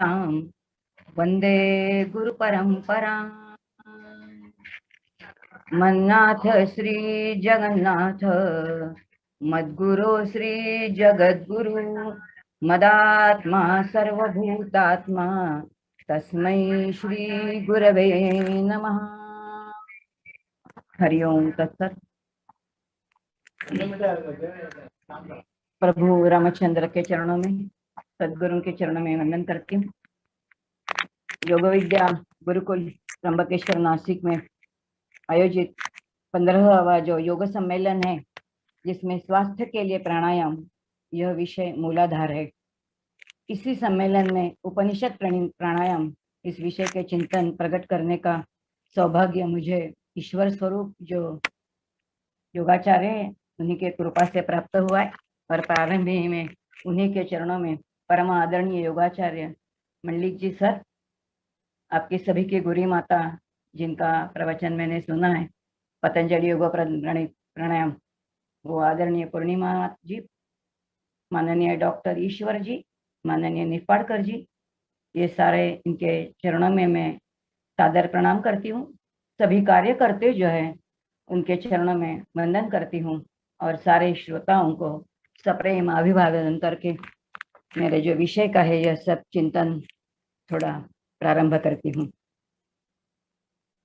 वंदे गुरु परंपरा। मन्नाथ श्री जगन्नाथ मद्गुरो श्री जगद्गुरु मदात्मा सर्वभूतात्मा तस्मै श्री गुरवे नमः। हरि ओम तत्सत। प्रभु रामचंद्र के चरणों में, सदगुरु के चरणों में वंदन करती हूँ। योग विद्या गुरुकुल त्र्यंबकेश्वर नासिक में आयोजित 15वां जो योग सम्मेलन है, जिसमें स्वास्थ्य के लिए प्राणायाम यह विषय मूलाधार है। इसी सम्मेलन में उपनिषद प्राणायाम इस विषय के चिंतन प्रकट करने का सौभाग्य मुझे ईश्वर स्वरूप जो योगाचार्य है उन्हीं के कृपा से प्राप्त हुआ है। और प्रारंभ में उन्हीं के चरणों में परम आदरणीय योगाचार्य मंडलिक जी सर, आपकी सभी की गुरी माता जिनका प्रवचन मैंने सुना है, पतंजलि योग प्राणायाम, वो आदरणीय पूर्णिमा जी, माननीय डॉक्टर ईश्वर जी, माननीय निफाड़कर जी, ये सारे इनके चरणों में मैं सादर प्रणाम करती हूँ। सभी कार्यकर्ते जो है उनके चरणों में वंदन करती हूँ और सारे श्रोताओं को सप्रेम अभिवादन करके मेरे जो विषय का है यह सब चिंतन थोड़ा प्रारंभ करती हूँ।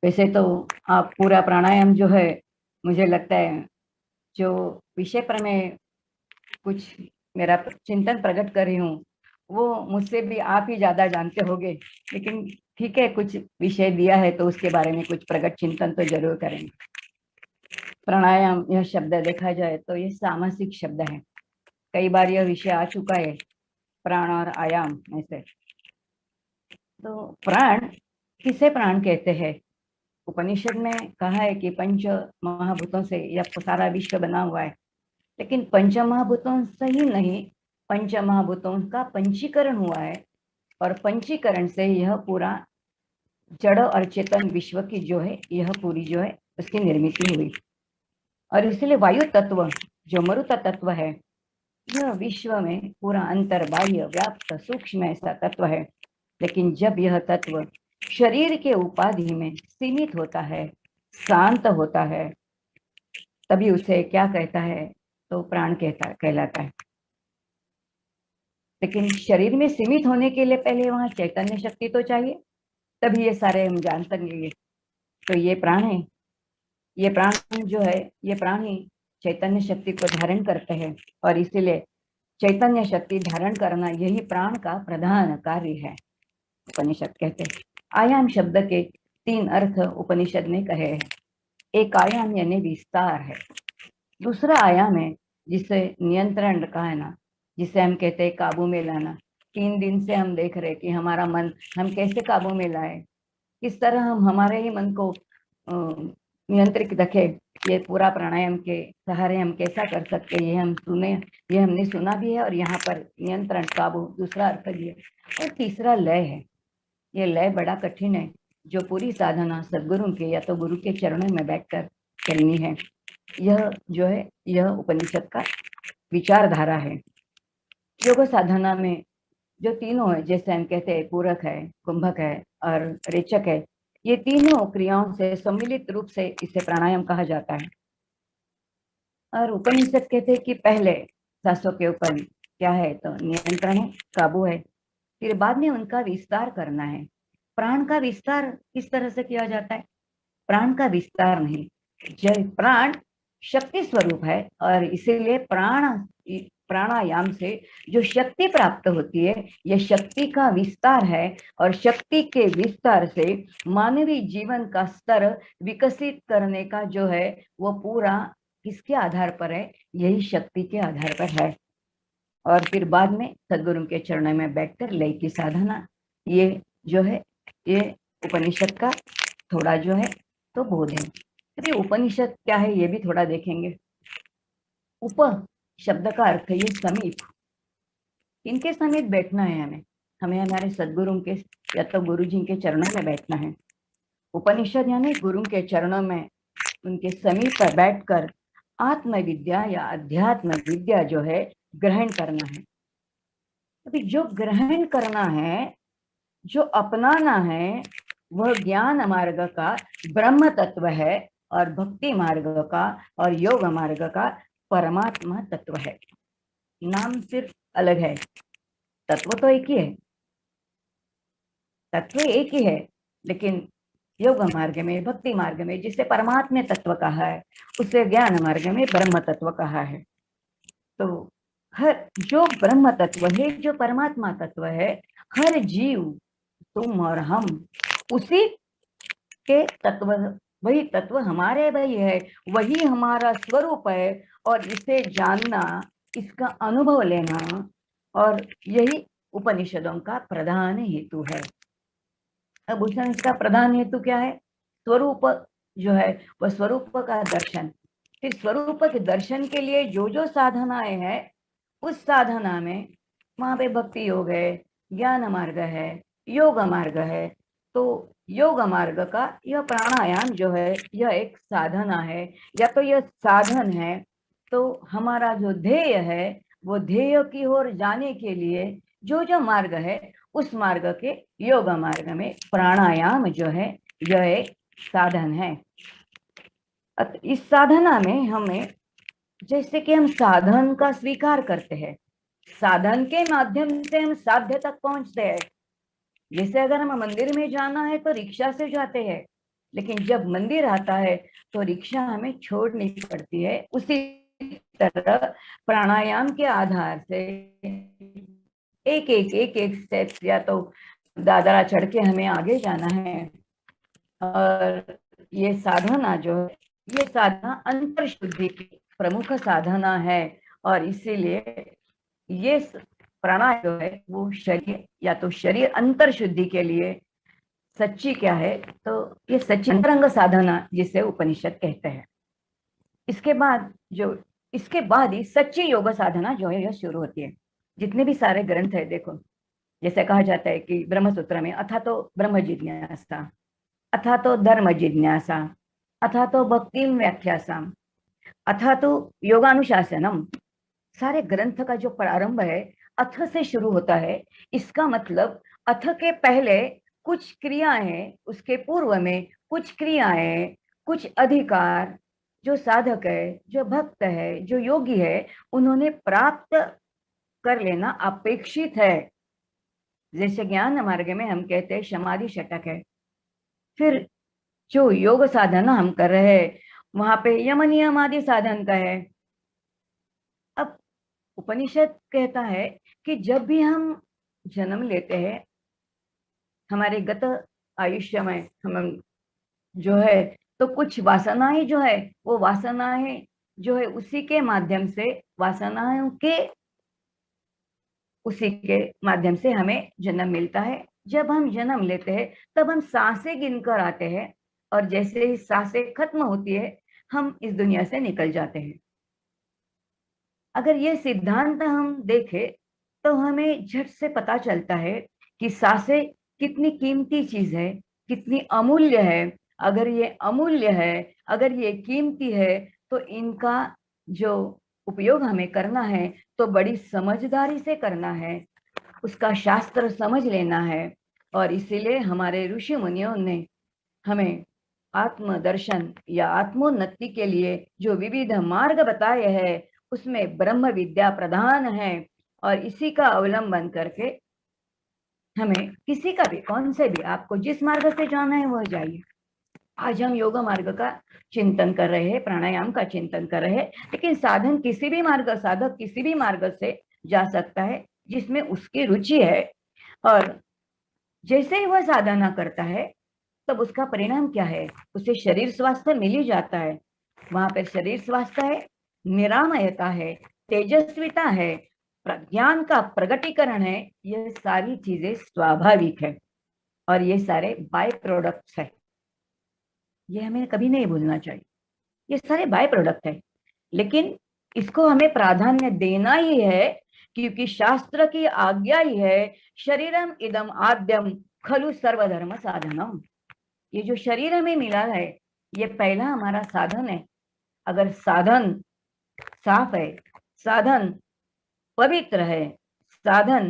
वैसे तो आप पूरा प्राणायाम जो है, मुझे लगता है जो विषय पर मैं कुछ मेरा चिंतन प्रकट कर रही हूँ वो मुझसे भी आप ही ज्यादा जानते होंगे, लेकिन ठीक है, कुछ विषय दिया है तो उसके बारे में कुछ प्रकट चिंतन तो जरूर करेंगे। प्राणायाम यह शब्द देखा जाए तो ये सामासिक शब्द है। कई बार यह विषय आ चुका है, प्राण और आयाम ऐसे। तो प्राण किसे प्राण कहते हैं? उपनिषद में कहा है कि पंच महाभूतों से यह सारा विश्व बना हुआ है, लेकिन पंच महाभूतों से ही नहीं, पंच महाभूतों का पंचीकरण हुआ है और पंचीकरण से यह पूरा जड़ और चेतन विश्व की जो है यह पूरी जो है उसकी निर्मित हुई। और इसलिए वायु तत्व जो मरुत तत्व है, यह विश्व में पूरा अंतर्बाह्य व्याप्त सूक्ष्म ऐसा तत्व है। लेकिन जब यह तत्व शरीर के उपाधि में सीमित होता है, शांत होता है, तभी उसे क्या कहता है? तो प्राण कहलाता है। लेकिन शरीर में सीमित होने के लिए पहले वहां चैतन्य शक्ति तो चाहिए, तभी ये सारे हम जान सकेंगे। तो ये प्राण है, ये प्राण जो है, ये प्राण ही चैतन्य शक्ति को धारण करते हैं और इसीलिए चैतन्य शक्ति धारण करना यही प्राण का प्रधान कार्य है, उपनिषद कहते हैं। आयाम शब्द के 3 अर्थ उपनिषद ने कहे हैं। एक आयाम यानी विस्तार है, दूसरा आयाम है जिसे नियंत्रण कहा है ना, जिसे हम कहते हैं काबू में लाना। 3 दिन से हम देख रहे कि हमारा मन हम कैसे काबू में लाए, किस तरह हम हमारे ही मन को नियंत्रित रखे। ये पूरा प्राणायाम के सहारे हम कैसा कर सकते हैं, ये हम सुने, ये हमने सुना भी है। और यहाँ पर नियंत्रण काबू दूसरा अर्थ भी है। और तीसरा लय है। ये लय बड़ा कठिन है, जो पूरी साधना सदगुरु के या तो गुरु के चरणों में बैठकर करनी है। यह जो है यह उपनिषद का विचारधारा है। योग साधना में जो तीनों है, जैसे हम कहते हैं पूरक है, कुंभक है और रेचक है, ये तीनों क्रियाओं से सम्मिलित रूप से इसे प्राणायाम कहा जाता है। और उपनिषद कहते हैं कि पहले सांसों के ऊपर क्या है? तो नियंत्रण है, काबू है, फिर बाद में उनका विस्तार करना है। प्राण का विस्तार किस तरह से किया जाता है? प्राण का विस्तार नहीं, जब प्राण शक्ति स्वरूप है और इसीलिए प्राणायाम से जो शक्ति प्राप्त होती है, यह शक्ति का विस्तार है। और शक्ति के विस्तार से मानवीय जीवन का स्तर विकसित करने का जो है वो पूरा किसके आधार पर है? यही शक्ति के आधार पर है। और फिर बाद में सदगुरु के चरणों में बैठकर लय की साधना, ये जो है ये उपनिषद का थोड़ा जो है तो बोध है। अरे उपनिषद क्या है ये भी थोड़ा देखेंगे। उप शब्द का अर्थ है ये समीप, इनके समीप बैठना है हमें, हमें हमारे सदगुरु के या तो गुरु जी के चरणों में बैठना है। उपनिषद यानी गुरु के चरणों में उनके समीप पर बैठकर आत्मविद्या या अध्यात्म विद्या जो है ग्रहण करना है। अभी जो ग्रहण करना है जो अपनाना है वह ज्ञान मार्ग का ब्रह्म तत्व है और भक्ति मार्ग का और योग मार्ग का परमात्मा तत्व है। नाम सिर्फ अलग है, तत्व तो एक ही है, तत्व एक ही है, लेकिन योग मार्ग में, भक्ति मार्ग में जिसे परमात्मा तत्व कहा है, उसे ज्ञान मार्ग में ब्रह्म तत्व कहा है। तो हर जो ब्रह्म तत्व है, जो परमात्मा तत्व है, हर जीव, तुम और हम, उसी के तत्व, वही तत्व हमारे भाई है, वही हमारा स्वरूप है। और इसे जानना, इसका अनुभव लेना, और यही उपनिषदों का प्रधान हेतु है। अब उसमें इसका प्रधान हेतु क्या है? स्वरूप जो है वह स्वरूप का दर्शन। फिर स्वरूप के दर्शन के लिए जो जो साधनाएं हैं, उस साधना में वहां पे भक्ति योग है, ज्ञान मार्ग है, योग मार्ग है। तो योग मार्ग का यह प्राणायाम जो है, यह एक साधना है, या तो यह साधन है। तो हमारा जो ध्येय है, वो ध्येय की ओर जाने के लिए जो जो मार्ग है, उस मार्ग के योग मार्ग में प्राणायाम जो है, यह एक साधन है। इस साधना में हमें, जैसे कि हम साधन का स्वीकार करते हैं, साधन के माध्यम से हम साध्य तक पहुंचते हैं। जैसे अगर हम मंदिर में जाना है तो रिक्शा से जाते हैं, लेकिन जब मंदिर आता है तो रिक्शा हमें छोड़नी पड़ती है। उसी तरह प्राणायाम के आधार से एक स्टेप, या तो दादरा चढ़ के हमें आगे जाना है। और ये साधना जो है, ये साधना अंतर शुद्धि की प्रमुख साधना है। और इसीलिए ये प्राणायाम जो है वो शरीर, या तो शरीर अंतर शुद्धि के लिए सच्ची क्या है, तो ये सच्ची अंतरंग साधना जिसे उपनिषद कहते हैं। इसके बाद इसके बाद ही सच्ची योग साधना जो है यह शुरू होती है। जितने भी सारे ग्रंथ है, देखो, जैसे कहा जाता है कि ब्रह्म सूत्र में अथा तो ब्रह्म जिज्ञासा, अथा तो धर्म जिज्ञासा, अथा तो भक्ति व्याख्यासा, अथा तो योगानुशासनम। सारे ग्रंथ का जो प्रारंभ है अथ से शुरू होता है। इसका मतलब अथ के पहले कुछ क्रियाएं, उसके पूर्व में कुछ क्रियाएं, कुछ अधिकार जो साधक है, जो भक्त है, जो योगी है, उन्होंने प्राप्त कर लेना अपेक्षित है। जैसे ज्ञान मार्ग में हम कहते हैं समाधि षटक है। फिर जो योग साधना हम कर रहे हैं, वहां पे यम नियम आदि साधन का है। अब उपनिषद कहता है कि जब भी हम जन्म लेते हैं, हमारे गत आयुष्य में हम जो है, तो कुछ वासनाएं जो है, वो वासनाएं जो है उसी के माध्यम से, वासनाओं के उसी के माध्यम से हमें जन्म मिलता है। जब हम जन्म लेते हैं तब हम सांसें गिनकर आते हैं, और जैसे ही सांसें खत्म होती है, हम इस दुनिया से निकल जाते हैं। अगर ये सिद्धांत हम देखें तो हमें झट से पता चलता है कि सांसें कितनी कीमती चीज है, कितनी अमूल्य है। अगर ये अमूल्य है, अगर ये कीमती है, तो इनका जो उपयोग हमें करना है तो बड़ी समझदारी से करना है, उसका शास्त्र समझ लेना है। और इसीलिए हमारे ऋषि मुनियों ने हमें आत्मदर्शन या आत्मोन्नति के लिए जो विविध मार्ग बताए हैं, उसमें ब्रह्म विद्या प्रधान है। और इसी का अवलंबन करके हमें किसी का भी, कौन से भी, आपको जिस मार्ग से जाना है वह जाइए। आज हम योग मार्ग का चिंतन कर रहे हैं, प्राणायाम का चिंतन कर रहे हैं, लेकिन साधन किसी भी मार्ग, साधक किसी भी मार्ग से जा सकता है जिसमें उसकी रुचि है। और जैसे ही वह साधना करता है, तब उसका परिणाम क्या है? उसे शरीर स्वास्थ्य मिल ही जाता है। वहां पर शरीर स्वास्थ्य है, निरामयता है, तेजस्विता है, ज्ञान का प्रगटीकरण है। ये सारी चीजें स्वाभाविक है, और ये सारे बाय प्रोडक्ट्स है। ये हमें कभी नहीं भूलना चाहिए। ये सारे बाय प्रोडक्ट है, लेकिन इसको हमें प्राधान्य देना ही है, क्योंकि शास्त्र की आज्ञा ही है, शरीरम इदम आद्यम खलु सर्वधर्म साधनम। ये जो शरीर हमें मिला है, ये पहला हमारा साधन है। अगर साधन साफ है, साधन पवित्र है, साधन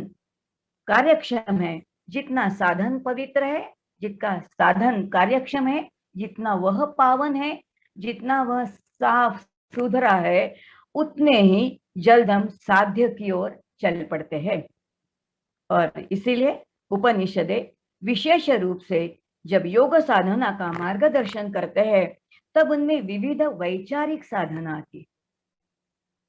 कार्यक्षम है, जितना साधन पवित्र है, जितना साधन कार्यक्षम है, जितना वह पावन है, जितना वह साफ सुथरा है, उतने ही जल्द हम साध्य की ओर चल पड़ते हैं। और इसीलिए उपनिषदें विशेष रूप से जब योग साधना का मार्गदर्शन करते हैं, तब उनमें विविध वैचारिक साधना आती।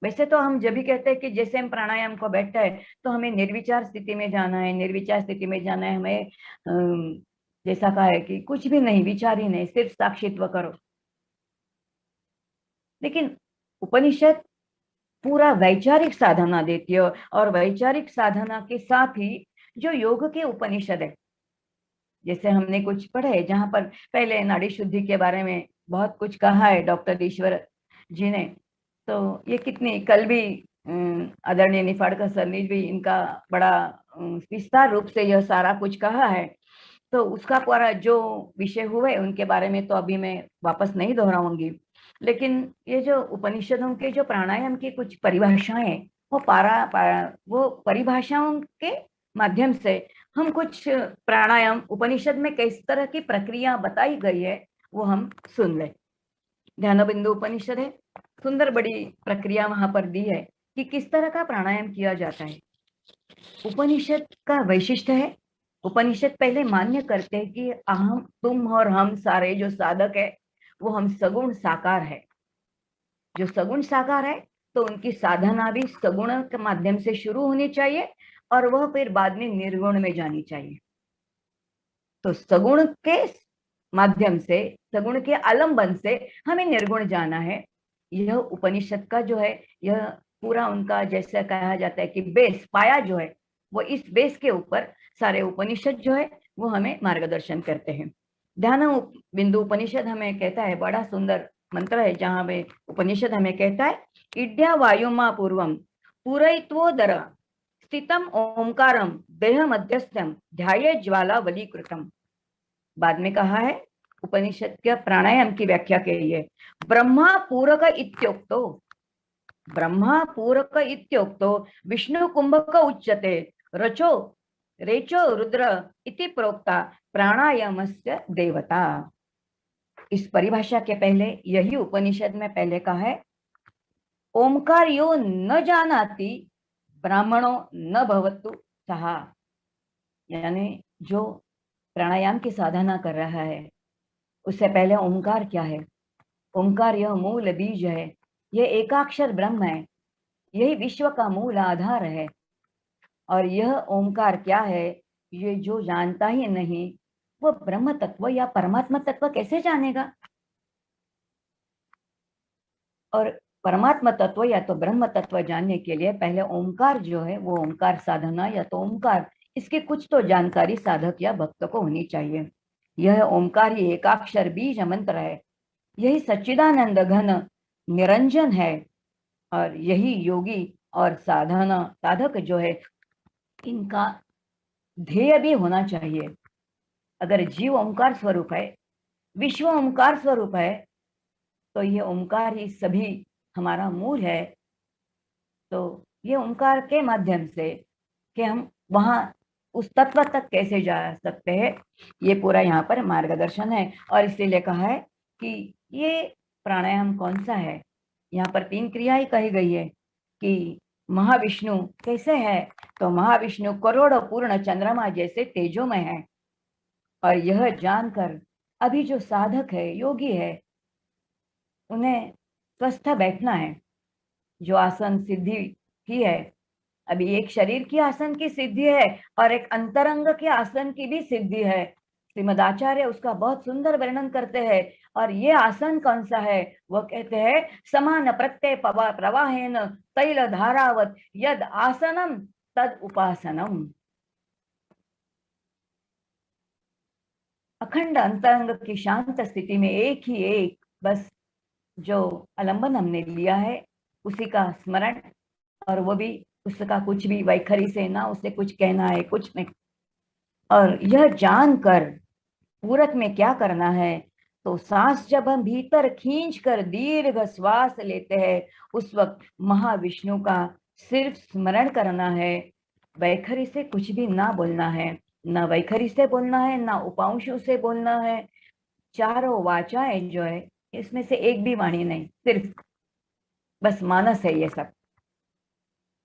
वैसे तो हम जब भी कहते हैं कि जैसे हम प्राणायाम को बैठते हैं तो हमें निर्विचार स्थिति में जाना है, निर्विचार स्थिति में जाना है, हमें जैसा कहा है कि कुछ भी नहीं, विचार ही नहीं, सिर्फ साक्षित्व करो। लेकिन उपनिषद पूरा वैचारिक साधना देती है, और वैचारिक साधना के साथ ही जो योग के उपनिषद है, जैसे हमने कुछ पढ़े है, जहां पर पहले नाड़ी शुद्धि के बारे में बहुत कुछ कहा है डॉक्टर ईश्वर जी ने, तो ये कितनी कल भी आदरणीय निफाड़कर सर ने भी इनका बड़ा विस्तार रूप से यह सारा कुछ कहा है। तो उसका पूरा जो विषय हुए उनके बारे में तो अभी मैं वापस नहीं दोहराऊंगी, लेकिन ये जो उपनिषदों के जो प्राणायाम की कुछ परिभाषाएं, वो परिभाषाओं के माध्यम से हम कुछ प्राणायाम उपनिषद में किस तरह की प्रक्रिया बताई गई है वो हम सुन ले। ध्यान बिंदु उपनिषद है, सुंदर बड़ी प्रक्रिया वहां पर दी है कि किस तरह का प्राणायाम किया जाता है। उपनिषद का वैशिष्ट्य है, उपनिषद पहले मान्य करते हैं कि अहम, तुम और हम सारे जो साधक है वो हम सगुण साकार है। जो सगुण साकार है तो उनकी साधना भी सगुण के माध्यम से शुरू होनी चाहिए और वह फिर बाद में निर्गुण में जानी चाहिए। तो सगुण के माध्यम से, सगुण के आलंबन से हमें निर्गुण जाना है। यह उपनिषद का जो है, यह पूरा उनका जैसा कहा जाता है कि बेस, पाया जो है, वो इस बेस के ऊपर सारे उपनिषद जो है वो हमें मार्गदर्शन करते हैं। ध्यान बिंदु उपनिषद हमें कहता है, बड़ा सुंदर मंत्र है जहां में उपनिषद हमें कहता है, इड्या वायुमा पूर्वम पूरयित्वोदर स्थितम ओंकारम देह मध्यस्थम ध्याये ज्वाला वलीकृतम। बाद में कहा है उपनिषद के प्राणायाम की व्याख्या के लिए, ब्रह्मा पूरक इत्योक्तो, ब्रह्मा पूरक इत्योक्तो विष्णु कुंभक उच्यते रचो रेचो रुद्र इति प्रोक्ता प्राणायामस्य देवता। इस परिभाषा के पहले यही उपनिषद में पहले कहा है, ओमकार यो न जानाति ब्राह्मणों न भवतु सहा। यानी जो प्राणायाम की साधना कर रहा है उससे पहले ओंकार क्या है, ओंकार यह मूल बीज है, यह एकाक्षर ब्रह्म है, यही विश्व का मूल आधार है। और यह ओंकार क्या है, ये जो जानता ही नहीं वो ब्रह्म तत्व या परमात्मा तत्व कैसे जानेगा। और परमात्मा तत्व या तो ब्रह्म तत्व जानने के लिए पहले ओंकार जो है, वो ओंकार साधना या तो ओंकार, इसकी कुछ तो जानकारी साधक या भक्त को होनी चाहिए। यह ओंकार ही एकाक्षर बीज मंत्र है, यही सच्चिदानंद घन निरंजन है, और यही योगी और साधना साधक जो है इनका ध्येय भी होना चाहिए। अगर जीव ओंकार स्वरूप है, विश्व ओंकार स्वरूप है, तो ये ओंकार ही सभी हमारा मूल है। तो ये ओंकार के माध्यम से कि हम वहां उस तत्व तक कैसे जा सकते हैं, ये पूरा यहाँ पर मार्गदर्शन है। और इसीलिए कहा है कि ये प्राणायाम कौन सा है, यहाँ पर 3 क्रियाएं कही गई है कि महाविष्णु कैसे है, तो महाविष्णु करोड़ पूर्ण चंद्रमा जैसे तेजोमय है। और यह जानकर अभी जो साधक है, योगी है, उन्हें स्वस्थ बैठना है। जो आसन सिद्धि की है, अभी एक शरीर की आसन की सिद्धि है और एक अंतरंग के आसन की भी सिद्धि है। श्रीमद आचार्य उसका बहुत सुंदर वर्णन करते हैं। और ये आसन कौन सा है, वो कहते हैं, समान प्रत्यय प्रवाहेन तैल धारावत यद आसनम तद उपासनम। अखंड अंतरंग की शांत स्थिति में एक ही एक बस जो आलंबन हमने लिया है उसी का स्मरण, और वो भी उसका कुछ भी वैखरी से ना उसे कुछ कहना है, कुछ नहीं। और यह जानकर पूरक में क्या करना है, तो सांस जब हम भीतर खींच कर दीर्घ श्वास लेते हैं, उस वक्त महाविष्णु का सिर्फ स्मरण करना है, वैखरी से कुछ भी ना बोलना है। ना वैखरी से बोलना है, ना उपांशु से बोलना है। चारों वाचाएं जो है, इसमें से एक भी वाणी नहीं, सिर्फ बस मानस है ये सब।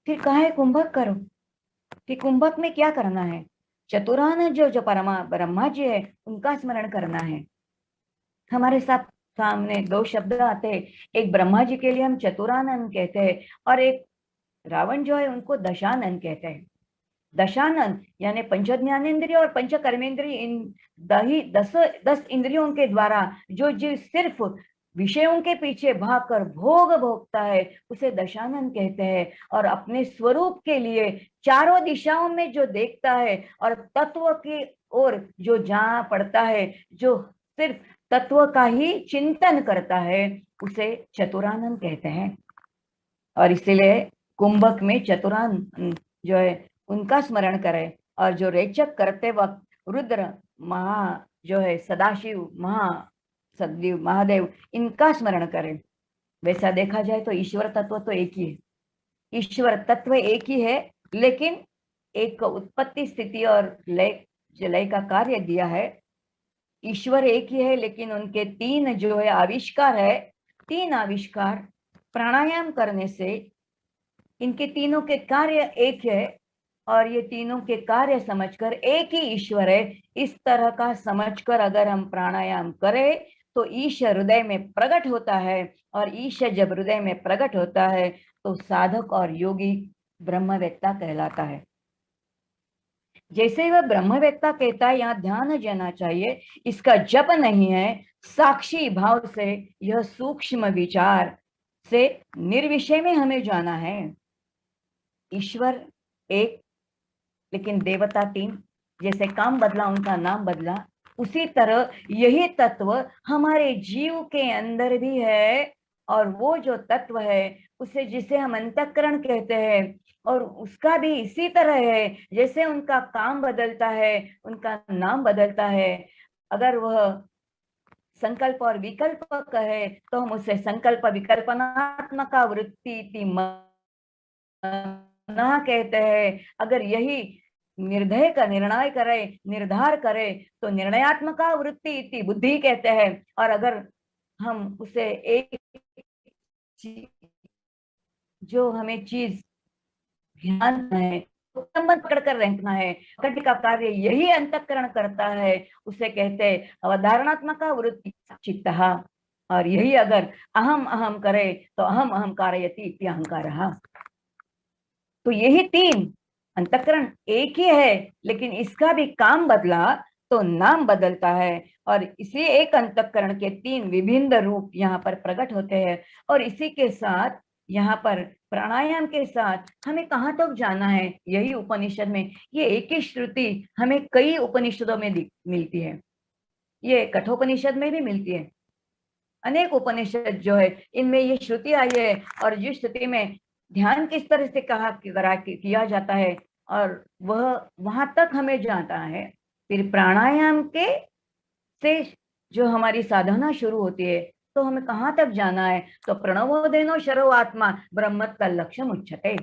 फिर कहा है कुंभक करो, कि कुंभक में क्या करना है? चतुरान जो जो परमा ब्रह्मा जी है उनका स्मरण करना है। हमारे साथ सामने दो शब्द आते हैं, एक ब्रह्मा जी के लिए हम चतुरानन कहते हैं, और एक रावण जो है उनको दशानन कहते हैं। दशानन यानी पंच ज्ञानेन्द्रिय और पंच कर्मेंद्रिय, इन दही दस दस इंद्रियों के द्वारा जो जीव सिर्फ विषयों के पीछे भागकर भोग भोगता है उसे दशानन कहते हैं। और अपने स्वरूप के लिए चारों दिशाओं में जो देखता है और तत्व की ओर जो जहां पड़ता है, जो सिर्फ तत्व का ही चिंतन करता है, उसे चतुरानन कहते हैं। और इसीलिए कुंभक में चतुरान जो है उनका स्मरण करें, और जो रेचक करते वक्त रुद्र महा जो है सदाशिव महा सददेव महादेव, इनका स्मरण करें। वैसा देखा जाए तो ईश्वर तत्व तो एक ही है, ईश्वर तत्व एक ही है, लेकिन एक उत्पत्ति स्थिति और लय का कार्य दिया है। ईश्वर एक ही है, लेकिन उनके तीन जो है आविष्कार है, तीन आविष्कार प्राणायाम करने से इनके तीनों के कार्य एक है, और ये तीनों के कार्य समझकर एक ही ईश्वर है, इस तरह का समझकर अगर हम प्राणायाम करें तो ईश्वर हृदय में प्रकट होता है। और ईश्वर जब हृदय में प्रकट होता है तो साधक और योगी ब्रह्मवेत्ता कहलाता है। जैसे वह ब्रह्मवेत्ता कहता है, यहाँ ध्यान देना चाहिए, इसका जप नहीं है, साक्षी भाव से यह सूक्ष्म विचार से निर्विषय में हमें जाना है। ईश्वर एक, लेकिन देवता तीन। जैसे काम बदला उनका नाम बदला, उसी तरह यही तत्व हमारे जीव के अंदर भी है। और वो जो तत्व है उसे जिसे हम अंतःकरण कहते हैं, और उसका भी इसी तरह है, जैसे उनका काम बदलता है उनका नाम बदलता है। अगर वह संकल्प और विकल्प कहे तो हम उसे संकल्प विकल्पनात्मक वृत्ति ना कहते हैं। अगर यही निर्णय का निर्णय करे, निर्धार करे, तो निर्णयात्मक वृत्ति इति बुद्धि कहते हैं। और अगर हम उसे एक जो हमें चीज ध्यान है, संबंध पकड़ कर रखना है, पकड़ का कार्य यही अंतःकरण करता है, उसे कहते हैं अवधारणात्मक वृत्ति चित्त। और यही अगर अहम अहम करे तो अहम अहम कारयति इति अहंकारः। तो यही तीन अंतःकरण एक ही है, लेकिन इसका भी काम बदला तो नाम बदलता है। और इसी एक अंतःकरण के तीन विभिन्न रूप यहाँ पर प्रकट होते हैं। और इसी के साथ यहाँ पर प्राणायाम के साथ हमें कहाँ तक जाना है, यही उपनिषद में ये एक ही श्रुति हमें कई उपनिषदों में मिलती है। ये कठोपनिषद में भी मिलती है, अनेक उपनिषद जो है इनमें ये श्रुति आई है। और जिस श्रुति में ध्यान किस तरह से कहा किया जाता है, और वह वहां तक हमें जाता है। फिर प्राणायाम के से जो हमारी साधना शुरू होती है, तो हमें कहाँ तक जाना है? तो प्रणवोदेनो शरो आत्मा ब्रह्मत का लक्ष्य उच्यते।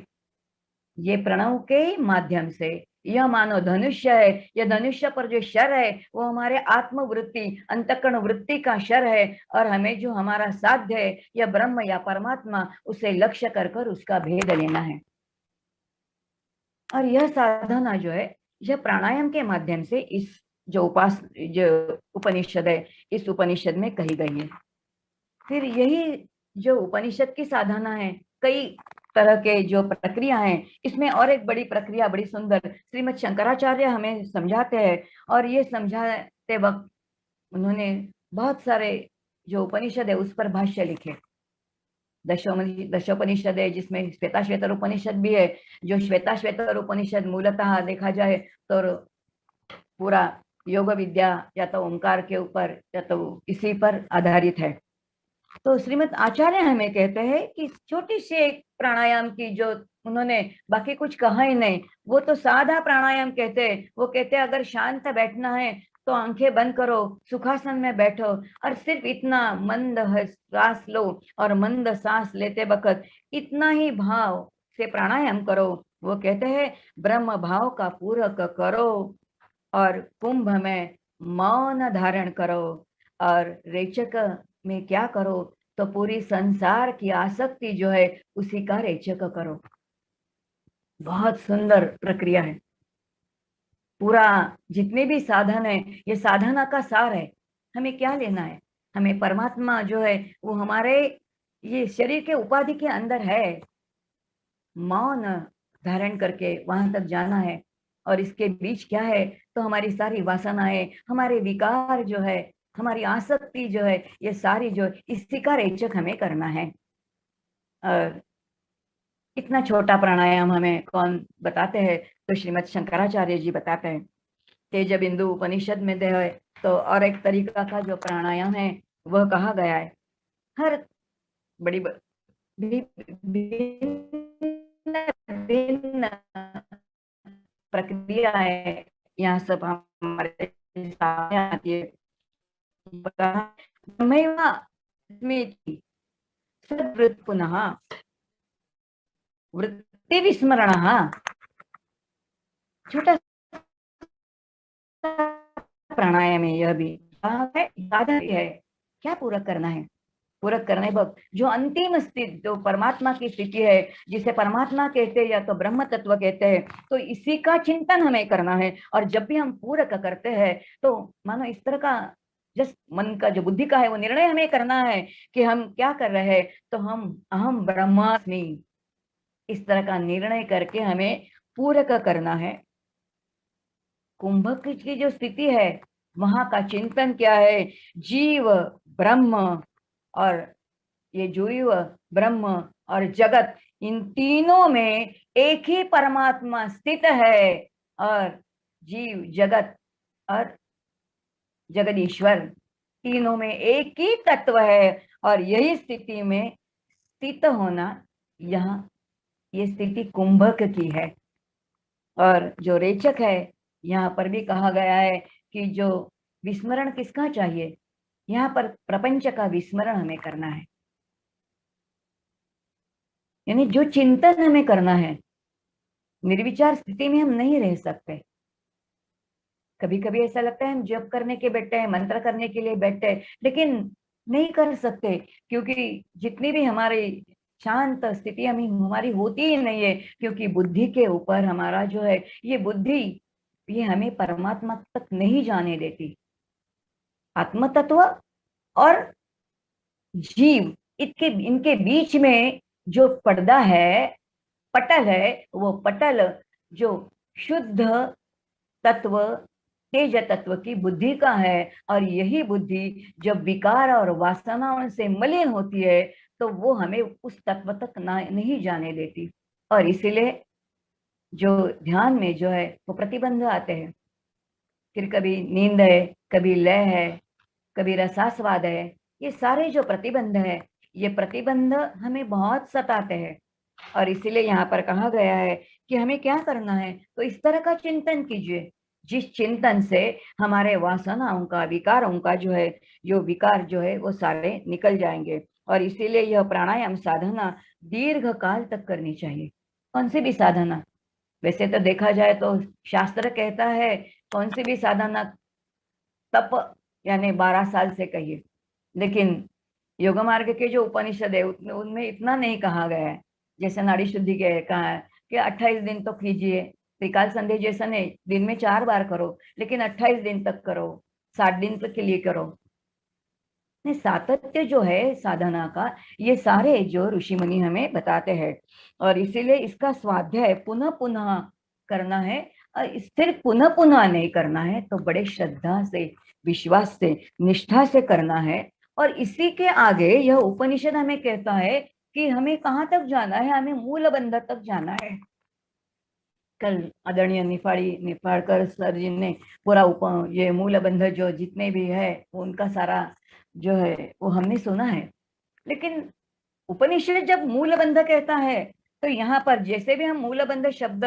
ये प्रणव के माध्यम से, यह मानो धनुष्य है, यह धनुष्य पर जो शर है वो हमारे आत्मवृत्ति अंतःकरण वृत्ति का शर है। और हमें जो हमारा साध्य है यह ब्रह्म या परमात्मा, उसे लक्ष्य कर कर उसका भेद लेना है। और यह साधना जो है यह प्राणायाम के माध्यम से इस जो उपनिषद है, इस उपनिषद में कही गई है। फिर यही जो उपनिषद की साधना है, कई तरह के जो प्रक्रिया हैं, इसमें और एक बड़ी प्रक्रिया बड़ी सुंदर श्रीमद् शंकराचार्य हमें समझाते हैं। और ये समझाते वक्त उन्होंने बहुत सारे जो उपनिषद है उस पर भाष्य लिखे। दशोपनिषद है, जिसमें श्वेताश्वेतर उपनिषद भी है। जो श्वेताश्वेतर उपनिषद मूलतः देखा जाए तो पूरा योग विद्या या तो ओंकार के ऊपर या तो इसी पर आधारित है। तो श्रीमद् आचार्य हमें कहते हैं कि छोटी सी एक प्राणायाम की जो उन्होंने बाकी कुछ कहा ही नहीं, वो तो साधा प्राणायाम कहते हैं। वो कहते हैं अगर शांत बैठना है तो आंखें बंद करो, सुखासन में बैठो, और सिर्फ इतना मंद श्वास लो, और मंद सांस लेते वक्त इतना ही भाव से प्राणायाम करो। वो कहते हैं ब्रह्म भाव का पूरक करो, और कुंभ में मौन धारण करो, और रेचक में क्या करो, तो पूरी संसार की आसक्ति जो है उसी का रेचक करो। बहुत सुंदर प्रक्रिया है। पूरा जितने भी साधन है, ये साधना का सार है। हमें क्या लेना है? हमें परमात्मा जो है वो हमारे ये शरीर के उपाधि के अंदर है। मौन धारण करके वहां तक जाना है। और इसके बीच क्या है, तो हमारी सारी वासनाएं, हमारे विकार जो है, हमारी आसक्ति जो है, ये सारी जो इसी का रेचक हमें करना है। और इतना छोटा प्राणायाम हमें कौन बताते हैं? तो श्रीमद शंकराचार्य जी बताते हैं। तेज बिंदु उपनिषद में दे है, तो और एक तरीका का जो प्राणायाम है वह कहा गया है। हर बड़ी भिन्न भिन्न प्रक्रिया है, यहाँ सब हमारे सामने आती है। सद्वृत् पुनः वृत्ति विस्मरण। छोटा प्राणायाम है, यह भी है, साधन भी है। क्या पूरा करना है? पूरा करने वक्त जो अंतिम स्थिति, जो परमात्मा की स्थिति है, जिसे परमात्मा कहते हैं या तो ब्रह्म तत्व कहते हैं, तो इसी का चिंतन हमें करना है। और जब भी हम पूरक करते हैं तो मानो इस तरह का जिस मन का, जो बुद्धि का है, वो निर्णय हमें करना है कि हम क्या कर रहे हैं। तो हम अहम ब्रह्मास्मि, इस तरह का निर्णय करके हमें पूरक करना है। कुंभक की जो स्थिति है, वहां का चिंतन क्या है? जीव, ब्रह्म, और ये जीव, ब्रह्म और जगत, इन तीनों में एक ही परमात्मा स्थित है। और जीव, जगत और जगदीश्वर, तीनों में एक ही तत्व है। और यही स्थिति में स्थित होना, यहाँ ये स्थिति कुंभक की है। और जो रेचक है, यहाँ पर भी कहा गया है कि जो विस्मरण किसका चाहिए, यहाँ पर प्रपंच का विस्मरण हमें करना है। यानी जो चिंतन हमें करना है, निर्विचार स्थिति में हम नहीं रह सकते। कभी कभी ऐसा लगता है हम जप करने के बैठे हैं, मंत्र करने के लिए बैठे हैं, लेकिन नहीं कर सकते, क्योंकि जितनी भी हमारी शांत स्थिति हमारी होती ही नहीं है। क्योंकि बुद्धि के ऊपर हमारा जो है, ये बुद्धि, ये हमें परमात्मा तक नहीं जाने देती। आत्म तत्व और जीव, इनके बीच में जो पर्दा है, पटल है, वो पटल जो शुद्ध तत्व, तेज तत्व की बुद्धि का है। और यही बुद्धि जब विकार और वासनाओं से मलिन होती है, तो वो हमें उस तत्व तक नहीं जाने देती। और इसीलिए जो ध्यान में जो है वो प्रतिबंध आते हैं। फिर कभी नींद है, कभी लय है, कभी रसास्वाद है। ये सारे जो प्रतिबंध है, ये प्रतिबंध हमें बहुत सताते हैं। और इसीलिए यहाँ पर कहा गया है कि हमें क्या करना है, तो इस तरह का चिंतन कीजिए जिस चिंतन से हमारे वासनाओं का, विकारों का जो है, जो विकार जो है वो सारे निकल जाएंगे। और इसीलिए यह प्राणायाम साधना दीर्घ काल तक करनी चाहिए। कौन सी भी साधना, वैसे तो देखा जाए तो शास्त्र कहता है कौन सी भी साधना तप यानी 12 साल से कहिए, लेकिन योग मार्ग के जो उपनिषद है उनमें इतना नहीं कहा गया है। जैसे नाड़ी शुद्धि के कहा है कि 28 दिन तो कीजिए, त्रिकाल संध्या जैसा नहीं दिन में 4 बार करो, लेकिन 28 दिन तक करो, 60 दिन तक के लिए करो। नहीं, सातत्य जो है साधना का, ये सारे जो ऋषि मुनि हमें बताते हैं। और इसीलिए इसका स्वाध्याय पुनः पुनः करना है। और सिर्फ पुनः पुनः नहीं करना है, तो बड़े श्रद्धा से, विश्वास से, निष्ठा से करना है। और इसी के आगे यह उपनिषद हमें कहता है कि हमें कहाँ तक जाना है, हमें मूल बंध तक जाना है। कल आदरणीय निफाड़कर सर जी ने पूरा ये मूल बंध जो जितने भी है उनका सारा जो है वो हमने सुना है। लेकिन उपनिषद जब मूल बंध कहता है, तो यहाँ पर जैसे भी हम मूल बंध शब्द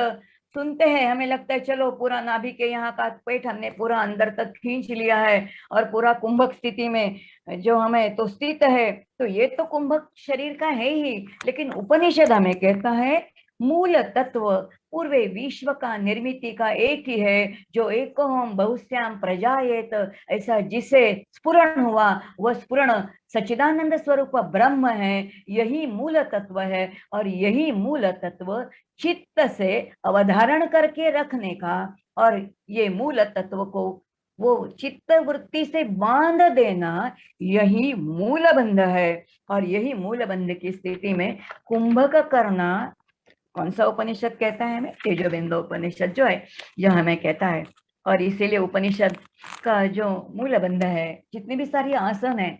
सुनते हैं, हमें लगता है चलो पूरा नाभि के यहाँ का पेट हमने पूरा अंदर तक खींच लिया है और पूरा कुंभक स्थिति में जो हमें तो स्थित है, तो ये तो कुंभक शरीर का है ही। लेकिन उपनिषद हमें कहता है मूल तत्व पूर्वे विश्व का निर्मिति का एक ही है, जो एकोहम बहुश्याम प्रजायेत, ऐसा जिसे स्फुरण हुआ वह स्फुरण सच्चिदानंद स्वरूप ब्रह्म है। यही मूल तत्व है और यही मूल तत्व चित्त से अवधारण करके रखने का, और ये मूल तत्व को वो चित्त वृत्ति से बांध देना, यही मूल बंध है। और यही मूल बंध की स्थिति में कुंभक करना, कौन सा उपनिषद कहता है हमें? तेजोबिंदु उपनिषद जो है यह हमें कहता है। और इसीलिए उपनिषद का जो मूल बंध है, जितनी भी सारी आसन है,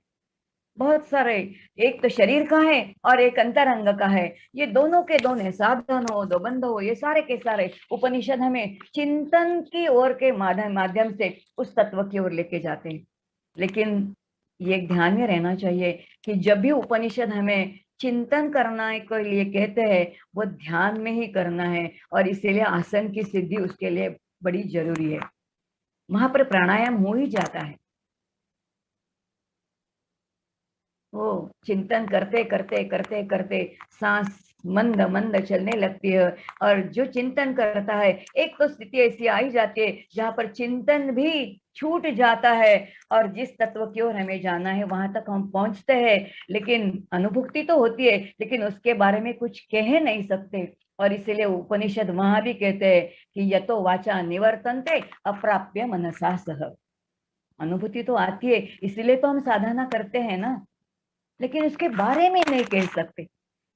बहुत सारे, एक तो शरीर का है और एक अंतरंग का है, ये दोनों के दोनों साधन हो, दो बंध हो, ये सारे के सारे उपनिषद हमें चिंतन की ओर के माध्यम से उस तत्व की ओर लेके जाते हैं। लेकिन ये ध्यान में रहना चाहिए कि जब भी उपनिषद हमें चिंतन करना के लिए कहते हैं, वो ध्यान में ही करना है, और इसीलिए आसन की सिद्धि उसके लिए बड़ी जरूरी है। वहां पर प्राणायाम हो ही जाता है। वो चिंतन करते करते करते करते सांस मंद मंद चलने लगती है, और जो चिंतन करता है, एक तो स्थिति ऐसी आई जाती है जहां पर चिंतन भी छूट जाता है, और जिस तत्व की ओर हमें जाना है वहां तक हम पहुंचते हैं, लेकिन अनुभूति तो होती है, लेकिन उसके बारे में कुछ कह नहीं सकते। और इसीलिए उपनिषद वहां भी कहते हैं कि यतो वाचा निवर्तन्ते अप्राप्य मनसा सह। अनुभूति तो आती है, इसलिए तो हम साधना करते हैं ना, लेकिन उसके बारे में नहीं कह सकते,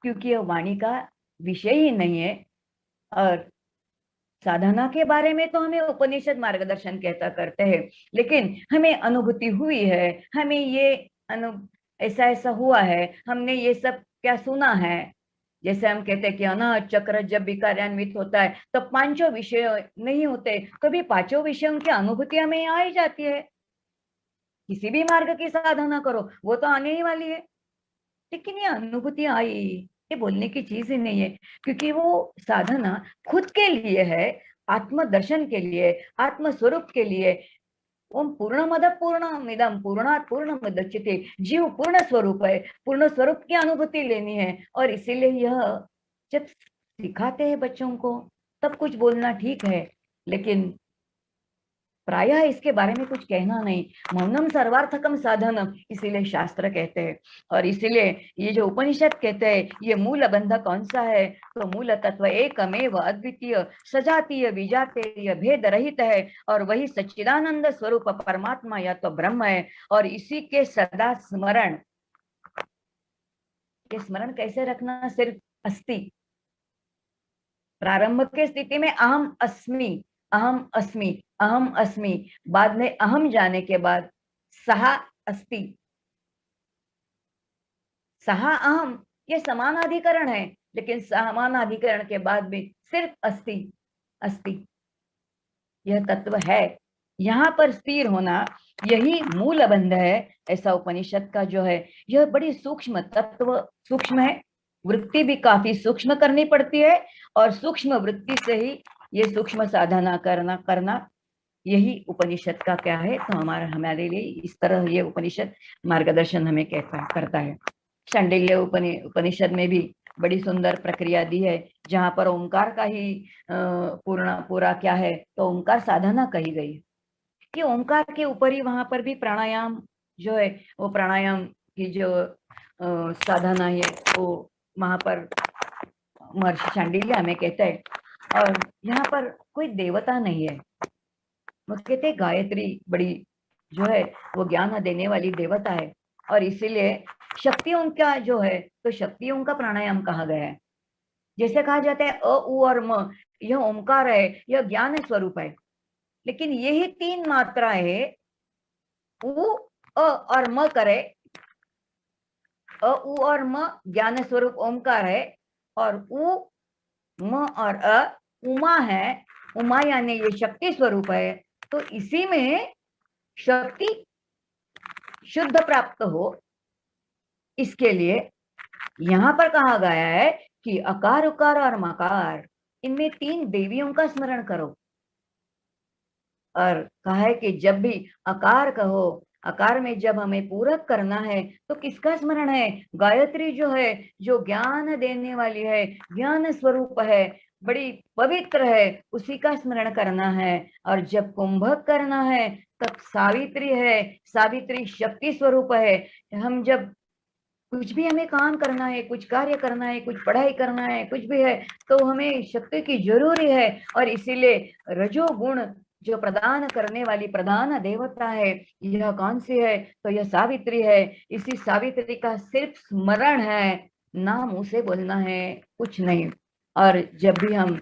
क्योंकि यह वाणी का विषय ही नहीं है। और साधना के बारे में तो हमें उपनिषद मार्गदर्शन कहता करते हैं, लेकिन हमें अनुभूति हुई है, हमें ये ऐसा ऐसा हुआ है, हमने ये सब क्या सुना है। जैसे हम कहते हैं कि अनाहत चक्र जब भी कार्यान्वित होता है तो पांचों विषय नहीं होते, कभी पांचों विषयों की अनुभूति हमें आ ही जाती है। किसी भी मार्ग की साधना करो, वो तो आने ही वाली है। लेकिन ये अनुभूति आई, ये बोलने की चीज ही नहीं है, क्योंकि वो साधना खुद के लिए है, आत्मदर्शन के लिए, आत्म स्वरूप के लिए। ओम पूर्णमद पूर्णमिदं पूर्णात् पूर्णमुदच्यते, जीव पूर्ण स्वरूप है, पूर्ण स्वरूप की अनुभूति लेनी है। और इसीलिए यह जब सिखाते हैं बच्चों को, तब कुछ बोलना ठीक है, लेकिन प्रायः इसके बारे में कुछ कहना नहीं। मौनम सर्वार्थकम साधनम, इसीलिए शास्त्र कहते हैं। और इसीलिए ये जो उपनिषद कहते हैं, ये मूल बंध कौन सा है? तो मूल तत्व एकमेव अद्वितीय सजातीय विजातीय भेद रहित है, और वही सच्चिदानंद स्वरूप परमात्मा या तो ब्रह्म है। और इसी के सदा स्मरण, के स्मरण कैसे रखना? सिर्फ अस्ति, प्रारंभ के स्थिति में अहम अस्मि, अहम अस्मि, अहम अस्मि, बाद में अहम जाने के बाद सहा अस्ति, सहा अहम, ये समानाधिकरण है, लेकिन समानाधिकरण के बाद भी सिर्फ अस्ति, अस्ति यह तत्व है। यहाँ पर स्थिर होना यही मूल बंध है। ऐसा उपनिषद का जो है, यह बड़ी सूक्ष्म तत्व, सूक्ष्म है, वृत्ति भी काफी सूक्ष्म करनी पड़ती है, और सूक्ष्म वृत्ति से ही ये सूक्ष्म साधना करना यही उपनिषद का क्या है। तो हमारे लिए इस तरह ये उपनिषद मार्गदर्शन हमें करता है। शांडिल्य उपनिषद में भी बड़ी सुंदर प्रक्रिया दी है, जहां पर ओंकार का ही पूरा क्या है, तो ओंकार साधना कही गई है कि ओंकार के ऊपर ही वहां पर भी प्राणायाम जो है, वो प्राणायाम की जो साधना है, वो वहां पर महर्षि शांडिल्य हमें कहते हैं। और यहाँ पर कोई देवता नहीं है, वो कहते गायत्री बड़ी जो है वो ज्ञान देने वाली देवता है, और इसीलिए शक्तियों का जो है, तो शक्तियों का प्राणायाम कहा गया है। जैसे कहा जाता है अ उ और म, यह ओंकार है, यह ज्ञान स्वरूप है, लेकिन यही तीन मात्राएं है, उ अ और म करे, अ उ और म ज्ञान स्वरूप ओंकार है, और उ म और अ उमा है, उमा यानी ये शक्ति स्वरूप है। तो इसी में शक्ति शुद्ध प्राप्त हो, इसके लिए यहाँ पर कहा गया है कि अकार उकार और मकार, इनमें तीन देवियों का स्मरण करो। और कहा है कि जब भी अकार कहो आकार में जब हमें पूरक करना है तो किसका स्मरण है? गायत्री जो है, जो ज्ञान देने वाली है, ज्ञान स्वरूप है, बड़ी पवित्र है, उसी का स्मरण करना है। और जब कुंभक करना है तब सावित्री है, सावित्री शक्ति स्वरूप है। हम जब कुछ भी हमें काम करना है, कुछ कार्य करना है, कुछ पढ़ाई करना है, कुछ भी है, तो हमें शक्ति की जरूरी है। और इसीलिए रजोगुण जो प्रदान करने वाली प्रधान देवता है, यह कौन सी है? तो यह सावित्री है। इसी सावित्री का सिर्फ स्मरण है, नाम उसे बोलना है, कुछ नहीं। और जब भी हम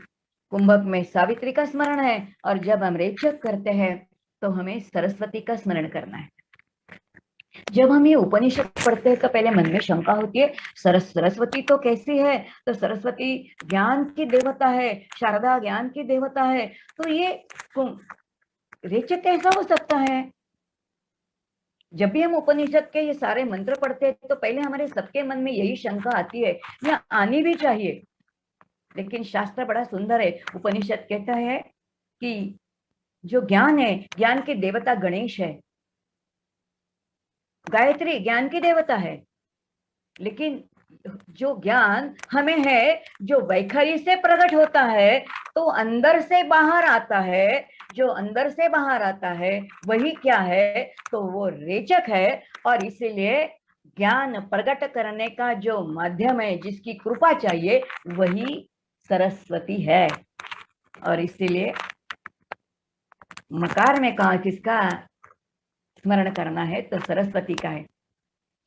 कुंभक में सावित्री का स्मरण है, और जब हम रेचक करते हैं तो हमें सरस्वती का स्मरण करना है। जब हम ये उपनिषद पढ़ते हैं तो पहले मन में शंका होती है, सरस्वती तो कैसी है? तो सरस्वती ज्ञान की देवता है, शारदा ज्ञान की देवता है, तो ये रेचक कैसा हो सकता है? जब भी हम उपनिषद के ये सारे मंत्र पढ़ते हैं तो पहले हमारे सबके मन में यही शंका आती है, या आनी भी चाहिए। लेकिन शास्त्र बड़ा सुंदर है। उपनिषद कहता है कि जो ज्ञान है, ज्ञान की देवता गणेश है, गायत्री ज्ञान की देवता है, लेकिन जो ज्ञान हमें है, जो वैखरी से प्रकट होता है, तो अंदर से बाहर आता है। जो अंदर से बाहर आता है वही क्या है? तो वो रेचक है। और इसीलिए ज्ञान प्रकट करने का जो माध्यम है, जिसकी कृपा चाहिए, वही सरस्वती है। और इसीलिए मकार में कहा किसका स्मरण करना है? तो सरस्वती का है,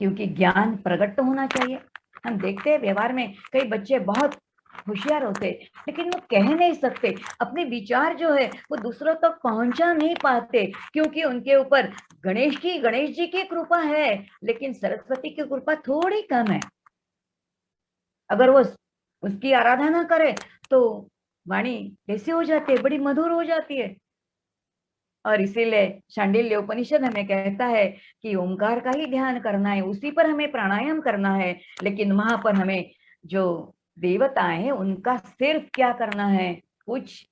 क्योंकि ज्ञान प्रकट तो होना चाहिए। हम देखते हैं व्यवहार में कई बच्चे बहुत होशियार होते, लेकिन वो कह नहीं सकते, अपने विचार जो है वो दूसरों तक पहुंचा नहीं पाते, क्योंकि उनके ऊपर गणेश जी की कृपा है, लेकिन सरस्वती की कृपा थोड़ी कम है। अगर वो उसकी आराधना करे तो वाणी कैसी हो जाती है? बड़ी मधुर हो जाती है। और इसीलिए शांडिल्य उपनिषद हमें कहता है कि ओंकार का ही ध्यान करना है, उसी पर हमें प्राणायाम करना है। लेकिन वहां पर हमें जो देवताएं हैं उनका सिर्फ क्या करना है? कुछ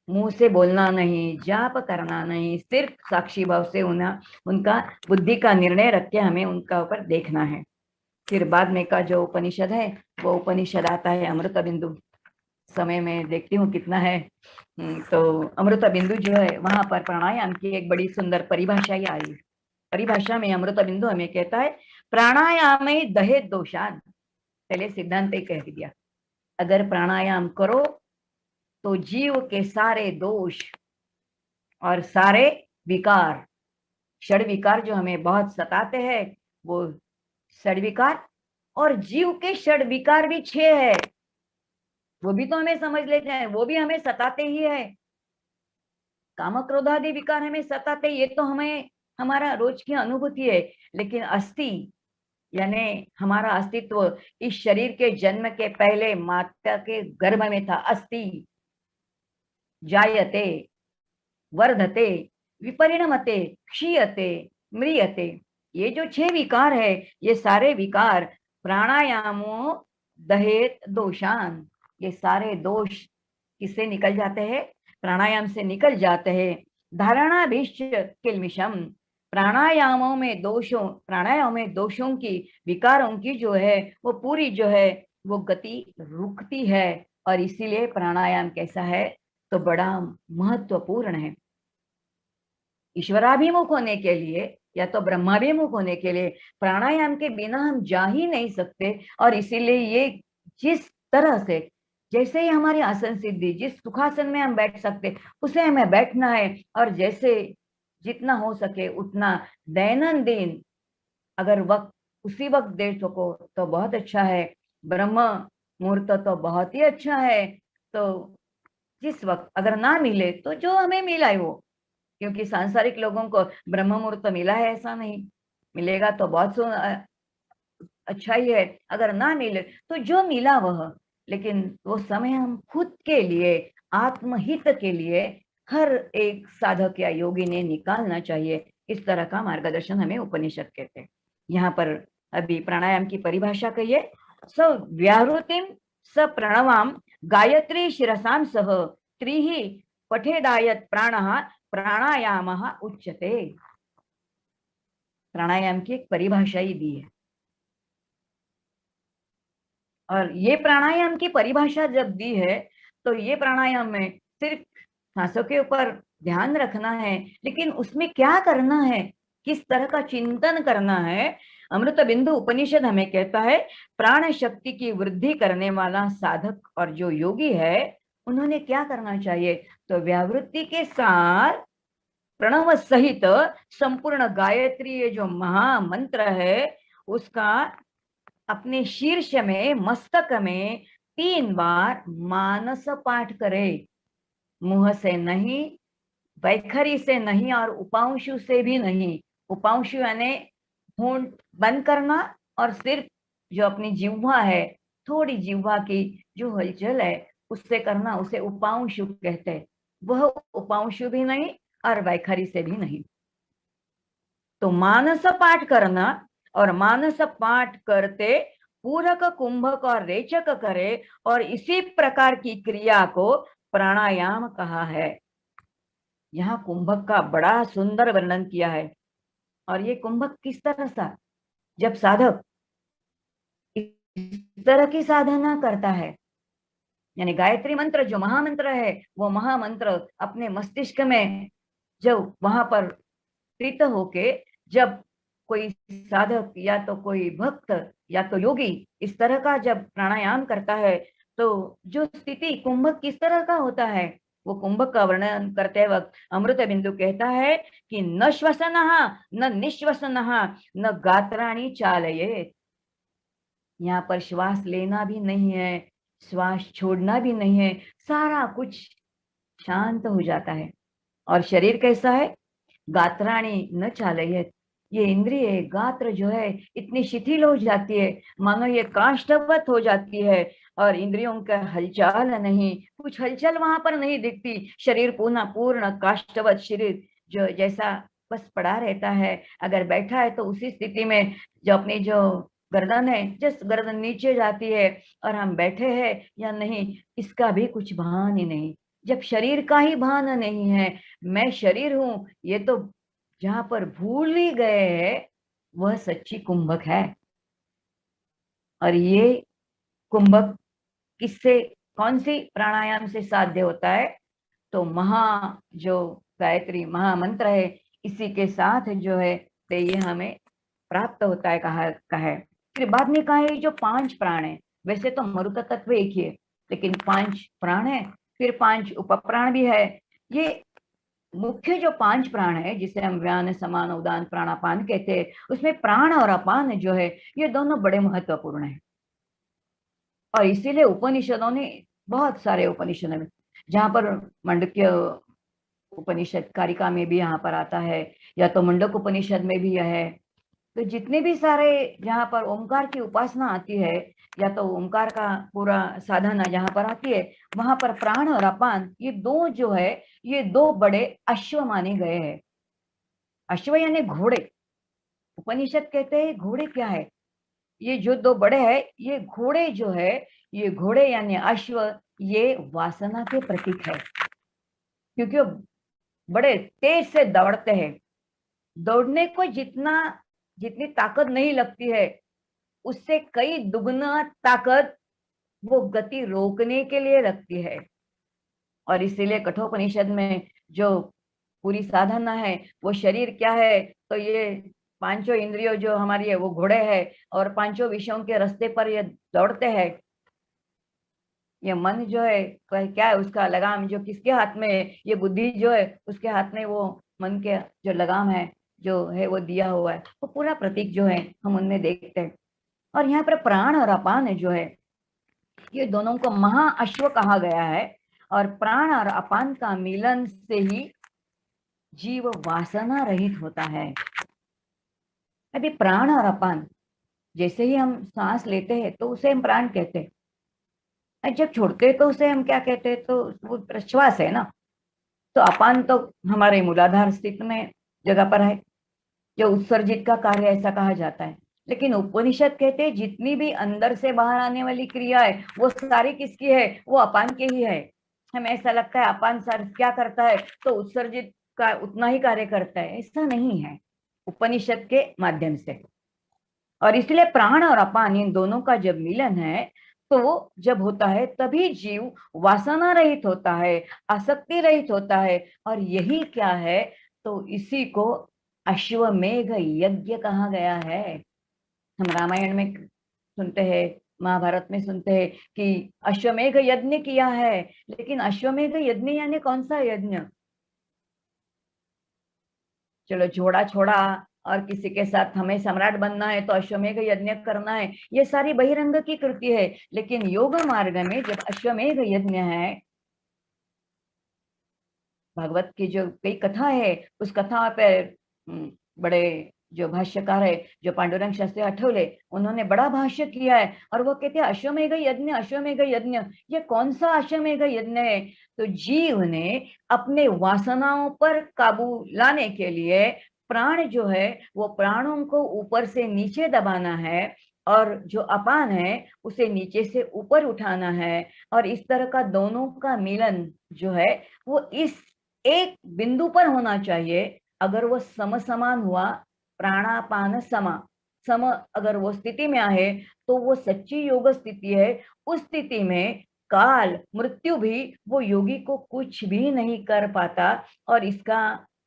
मुंह से बोलना नहीं, जाप करना नहीं, सिर्फ साक्षी भाव से उनका बुद्धि का निर्णय रख के हमें उनका ऊपर देखना है। फिर बाद में का जो उपनिषद है वो उपनिषद आता है अमृत बिंदु। समय में देखती हूँ कितना है। तो अमृत बिंदु जो है वहां पर प्राणायाम की एक बड़ी सुंदर परिभाषा ही आई। परिभाषा में अमृत बिंदु हमें कहता है, प्राणायाम में दहे दोषान। पहले सिद्धांत ही कह दिया, अगर प्राणायाम करो तो जीव के सारे दोष और सारे विकार, षड विकार जो हमें बहुत सताते हैं, वो षड विकार, और जीव के षड विकार भी 6 है, वो भी तो हमें समझ लेते हैं, वो भी हमें सताते ही है। काम क्रोधादि विकार हमें सताते, ये तो हमें हमारा रोज की अनुभूति है। लेकिन अस्थि यानी हमारा अस्तित्व इस शरीर के जन्म के पहले माता के गर्भ में था। अस्थि जायते, वर्धते, विपरिणमते, क्षीयते, म्रियते, ये जो 6 विकार है, ये सारे विकार प्राणायामों दहेत दोषान, ये सारे दोष किससे निकल जाते हैं? प्राणायाम से निकल जाते हैं। धारणाभिश्च किल्मिषम, प्राणायामों में दोषों की, विकारों की जो है वो पूरी जो है वो गति रुकती है। और इसीलिए प्राणायाम कैसा है? तो बड़ा महत्वपूर्ण है। ईश्वराभिमुख होने के लिए या तो ब्रह्माभिमुख होने के लिए प्राणायाम के बिना हम जा ही नहीं सकते। और इसीलिए ये जिस तरह से, जैसे ही हमारी आसन सिद्धि, जिस सुखासन में हम बैठ सकते उसे हमें बैठना है। और जैसे जितना हो सके उतना दैनंदिन अगर वक्त उसी वक्त दे सको तो बहुत अच्छा है। ब्रह्म मुहूर्त तो बहुत ही अच्छा है। तो जिस वक्त अगर ना मिले तो जो हमें मिला है वो, क्योंकि सांसारिक लोगों को ब्रह्म मुहूर्त मिला है ऐसा नहीं, मिलेगा तो बहुत अच्छा ही है, अगर ना मिले तो जो मिला वह। लेकिन वो समय हम खुद के लिए, आत्महित के लिए हर एक साधक या योगी ने निकालना चाहिए। इस तरह का मार्गदर्शन हमें उपनिषद कहते हैं। यहाँ पर अभी प्राणायाम की परिभाषा कहिए, स व्याहृतिम स प्रणवाम गायत्री शिरसाम सह त्रिहि पठेदायत प्राणः प्राणायामः उच्यते। प्राणायाम की एक परिभाषा ही दी है। और ये प्राणायाम की परिभाषा जब दी है तो ये प्राणायाम में सिर्फ सांसों के ऊपर ध्यान रखना है, लेकिन उसमें क्या करना है, किस तरह का चिंतन करना है। अमृत बिंदु उपनिषद हमें कहता है प्राण शक्ति की वृद्धि करने वाला साधक और जो योगी है उन्होंने क्या करना चाहिए। तो व्यावृत्ति के साथ प्रणव सहित संपूर्ण गायत्री ये जो महामंत्र है उसका अपने शीर्ष में मस्तक में 3 बार मानस पाठ करे। मुंह से नहीं, वैखरी से नहीं और उपांशु से भी नहीं। उपांशु यानी होंठ बंद करना और सिर्फ जो अपनी जिह्वा है, थोड़ी जिह्वा की जो हलचल है उससे करना, उसे उपांशु कहते हैं। वह उपांशु भी नहीं और वैखरी से भी नहीं। तो मानस पाठ करना, और मानस पाठ करते पूरक कुंभक और रेचक करे, और इसी प्रकार की क्रिया को प्राणायाम कहा है। यहाँ कुंभक का बड़ा सुंदर वर्णन किया है। और ये कुंभक किस तरह सा, जब साधक इस तरह की साधना करता है, यानी गायत्री मंत्र जो महामंत्र है वो महामंत्र अपने मस्तिष्क में जब वहां पर प्रीत होके, जब कोई साधक या तो कोई भक्त या तो योगी इस तरह का जब प्राणायाम करता है तो जो स्थिति कुंभक किस तरह का होता है, वो कुंभक का वर्णन करते वक्त अमृत बिंदु कहता है कि न श्वसन न निश्वसन न गात्राणी चालये। यहाँ पर श्वास लेना भी नहीं है, श्वास छोड़ना भी नहीं है, सारा कुछ शांत हो जाता है। और शरीर कैसा है, गात्राणी न चालयत, ये इंद्रिय गात्र जो है इतनी शिथिल हो जाती है, मानो ये काष्ठवत हो जाती है, और इंद्रियों का हलचल नहीं, कुछ हलचल वहां पर नहीं दिखती। शरीर पूर्ण काष्ठवत शरीर जो जैसा बस पड़ा रहता है। अगर बैठा है तो उसी स्थिति में जो अपनी जो गर्दन है, जिस गर्दन नीचे जाती है और हम बैठे हैं या नहीं इसका भी कुछ भान ही नहीं। जब शरीर का ही भान नहीं है, मैं शरीर हूं, ये तो जहां पर भूल ही गए हैं वह सच्ची कुंभक है। और ये कुंभक किससे, कौन सी प्राणायाम से साध्य होता है, तो जो गायत्री महामंत्र है इसी के साथ जो है तो ये हमें प्राप्त होता है, कहा है। फिर बाद में कहा है जो 5 प्राण है, वैसे तो मरुत तत्व एक ही है लेकिन 5 प्राण है, फिर 5 उपप्राण भी है। ये मुख्य जो 5 प्राण है जिसे हम व्यान समान उदान प्राणापान कहते हैं, उसमें प्राण और अपान जो है ये दोनों बड़े महत्वपूर्ण है। और इसीलिए उपनिषदों ने बहुत सारे उपनिषद में, जहां पर मंडक्य उपनिषद कारिका में भी यहाँ पर आता है, या तो मुंडक उपनिषद में भी यह है, तो जितने भी सारे जहाँ पर ओमकार की उपासना आती है या तो ओमकार का पूरा साधना जहाँ पर आती है, वहां पर प्राण और अपान ये दो जो है ये 2 बड़े अश्व माने गए हैं। अश्व यानी घोड़े, उपनिषद कहते हैं घोड़े क्या है, ये जो 2 बड़े हैं ये घोड़े जो है, ये घोड़े यानी अश्व ये वासना के प्रतीक है, क्योंकि वो बड़े तेज से दौड़ते हैं। दौड़ने को जितनी ताकत नहीं लगती है उससे कई दुगना ताकत वो गति रोकने के लिए रखती है। और इसीलिए कठोपनिषद में जो पूरी साधना है वो शरीर क्या है, तो ये 5 इंद्रियों जो हमारी है वो घोड़े है, और 5 विषयों के रास्ते पर ये दौड़ते हैं। ये मन जो है क्या है, उसका लगाम जो किसके हाथ में है, ये बुद्धि जो है उसके हाथ में वो मन के जो लगाम है जो है वो दिया हुआ है, वो पूरा प्रतीक जो है हम उनमें देखते हैं। और यहाँ पर प्राण और अपान जो है ये दोनों को महाअश्व कहा गया है, और प्राण और अपान का मिलन से ही जीव वासना रहित होता है। अभी प्राण और अपान, जैसे ही हम सांस लेते हैं तो उसे हम प्राण कहते हैं, और जब छोड़ते हैं तो उसे हम क्या कहते हैं, तो वो प्रश्वास है ना। तो अपान तो हमारे मूलाधार स्थित में जगह पर है, जो उत्सर्जित का कार्य ऐसा कहा जाता है। लेकिन उपनिषद कहते हैं जितनी भी अंदर से बाहर आने वाली क्रिया है वो सारी किसकी है, वो अपान के ही है। हमें ऐसा लगता है अपान सर क्या करता है तो उत्सर्जित का उतना ही कार्य करता है, ऐसा नहीं है। उपनिषद के माध्यम से। और इसलिए प्राण और अपान इन दोनों का जब मिलन है तो जब होता है तभी जीव वासना रहित होता है, आसक्ति रहित होता है। और यही क्या है, तो इसी को अश्वमेघ यज्ञ कहा गया है। हम रामायण में सुनते हैं, महाभारत में सुनते हैं कि अश्वमेघ यज्ञ किया है, लेकिन अश्वमेघ यज्ञ यानी कौन सा यज्ञ? चलो झोड़ा छोड़ा और किसी के साथ हमें सम्राट बनना है तो अश्वमेघ यज्ञ करना है, ये सारी बहिरंग की कृति है। लेकिन योग मार्ग में जब अश्वमेघ यज्ञ है, भागवत की जो कई कथा है उस कथा पर बड़े जो भाष्यकार है, जो पांडुरंग शास्त्री अठौले, उन्होंने बड़ा भाष्य किया है। और वो कहते हैं अश्वमेघ यज्ञ, अश्वमेघ यज्ञ, ये कौन सा अश्वमेघ यज्ञ है? तो जीव ने अपने वासनाओं पर काबू लाने के लिए प्राण जो है वो प्राणों को ऊपर से नीचे दबाना है, और जो अपान है उसे नीचे से ऊपर उठाना है। और इस तरह का दोनों का मिलन जो है वो इस एक बिंदु पर होना चाहिए। अगर वो समसमान हुआ, प्राणापान समा सम अगर वो स्थिति में आए तो वो सच्ची योग स्थिति है। उस स्थिति में काल मृत्यु भी वो योगी को कुछ भी नहीं कर पाता। और इसका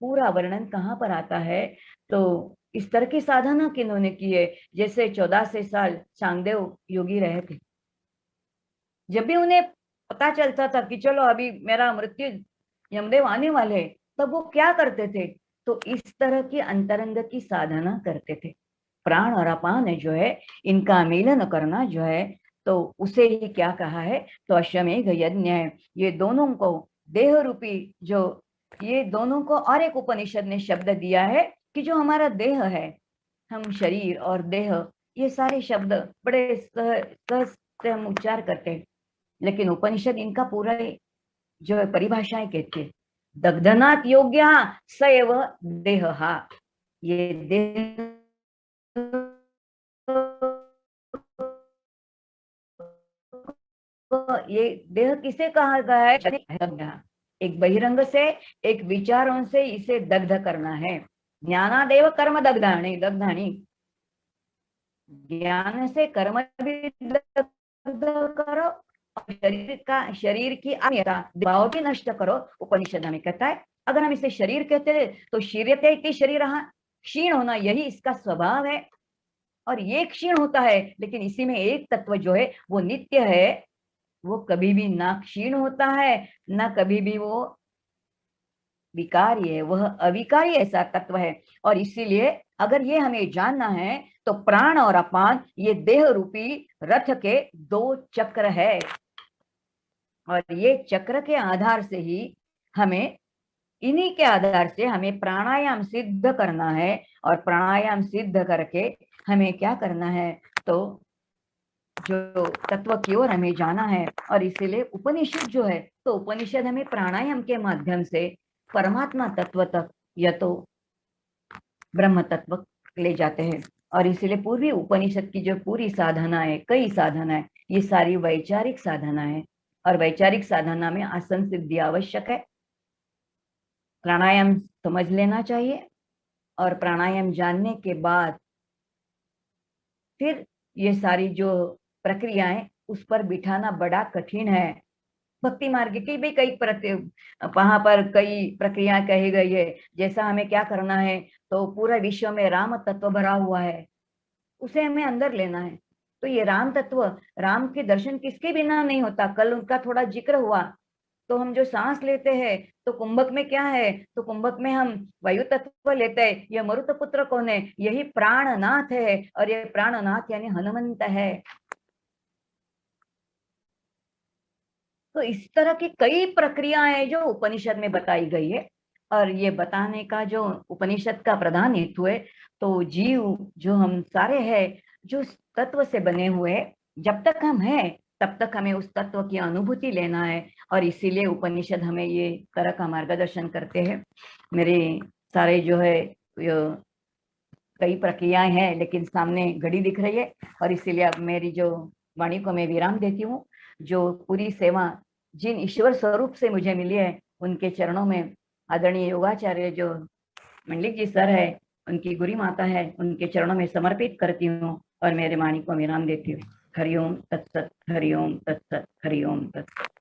पूरा वर्णन कहाँ पर आता है? तो इस तरह की साधना किन्होंने की है, जैसे 14 से साल चांगदेव योगी रहे थे। जब भी उन्हें पता चलता था कि चलो अभी मेरा मृत्यु, यमदेव आने वाले, तब वो क्या करते थे? तो इस तरह की अंतरंग की साधना करते थे। प्राण और अपान जो है इनका मिलन करना जो है, तो उसे ही क्या कहा है? तो अश्वमेघ यज्ञ है। ये दोनों को देह रूपी जो, ये दोनों को और एक उपनिषद ने शब्द दिया है कि जो हमारा देह है, हम शरीर और देह, ये सारे शब्द बड़े सहज से हम उच्चार करते हैं, लेकिन उपनिषद इनका पूरा जो परिभाषाएं कहती है, दग्धनात् योग्य स एव देह, ये देह, ये देह किसे कहा गया है? एक बहिरंग से, एक विचारों से इसे दग्ध करना है। ज्ञानादेव कर्म दग्धाणी दग्धाणी, ज्ञान से कर्म भी दग्ध करो, शरीर की आत्मीयता भाव भी नष्ट करो। उपनिषद हमें कहता है, अगर हम इसे शरीर कहते हैं तो शीर्यते इति शरीरः, क्षीण होना यही इसका स्वभाव है। और ये क्षीण होता है, लेकिन इसी में एक तत्व जो है वो नित्य है, वो कभी भी ना क्षीण होता है, ना कभी भी वो विकारी है, वह अविकारी ऐसा तत्व है। और इसीलिए अगर ये हमें जानना है तो प्राण और अपान ये देह रूपी रथ के दो चक्र है, और ये चक्र के आधार से ही हमें, इन्हीं के आधार से हमें प्राणायाम सिद्ध करना है। और प्राणायाम सिद्ध करके हमें क्या करना है? तो जो तत्व की ओर हमें जाना है। और इसीलिए उपनिषद जो है, तो उपनिषद हमें प्राणायाम के माध्यम से परमात्मा तत्व तक या तो ब्रह्म तत्व ले जाते हैं। और इसीलिए पूर्वी उपनिषद की जो पूरी साधना है, कई साधना है, ये सारी वैचारिक साधना है। और वैचारिक साधना में आसन सिद्धि आवश्यक है। प्राणायाम समझ लेना चाहिए, और प्राणायाम जानने के बाद फिर ये सारी जो प्रक्रियाएं उस पर बिठाना बड़ा कठिन है। भक्ति मार्ग की भी कई वहां पर कई प्रक्रिया कही गई है। जैसा हमें क्या करना है, तो पूरा विश्व में राम तत्व भरा हुआ है, उसे हमें अंदर लेना है। तो ये राम तत्व, राम के दर्शन किसके बिना नहीं होता। कल उनका थोड़ा जिक्र हुआ। तो हम जो सांस लेते हैं, तो कुंभक में क्या है? तो कुंभक में हम वायु तत्व लेते हैं। यह मरुत पुत्र कौन है? यही प्राणनाथ है। और ये प्राणनाथ यानी हनुमंत है। तो इस तरह की कई प्रक्रियाएं जो उपनिषद में बताई गई है। और ये बताने का जो उपनिषद का प्रधान हेतु है, तो जीव जो हम सारे हैं, जो तत्व से बने हुए, जब तक हम हैं तब तक हमें उस तत्व की अनुभूति लेना है। और इसीलिए उपनिषद हमें ये तरह का मार्गदर्शन करते हैं। मेरे सारे जो है कई प्रक्रियाएं हैं, लेकिन सामने घड़ी दिख रही है, और इसीलिए अब मेरी जो वाणी को मैं विराम देती हूँ। जो पूरी सेवा जिन ईश्वर स्वरूप से मुझे मिली है, उनके चरणों में आदरणीय योगाचार्य जो मंडलिक जी सर है, उनकी गुरी माता है, उनके चरणों में समर्पित करती हूँ और मेरे वाणी को विराम देती हूँ। हरिओम तत्सत, हरिओम तत्सत, हरिओम तत्सत।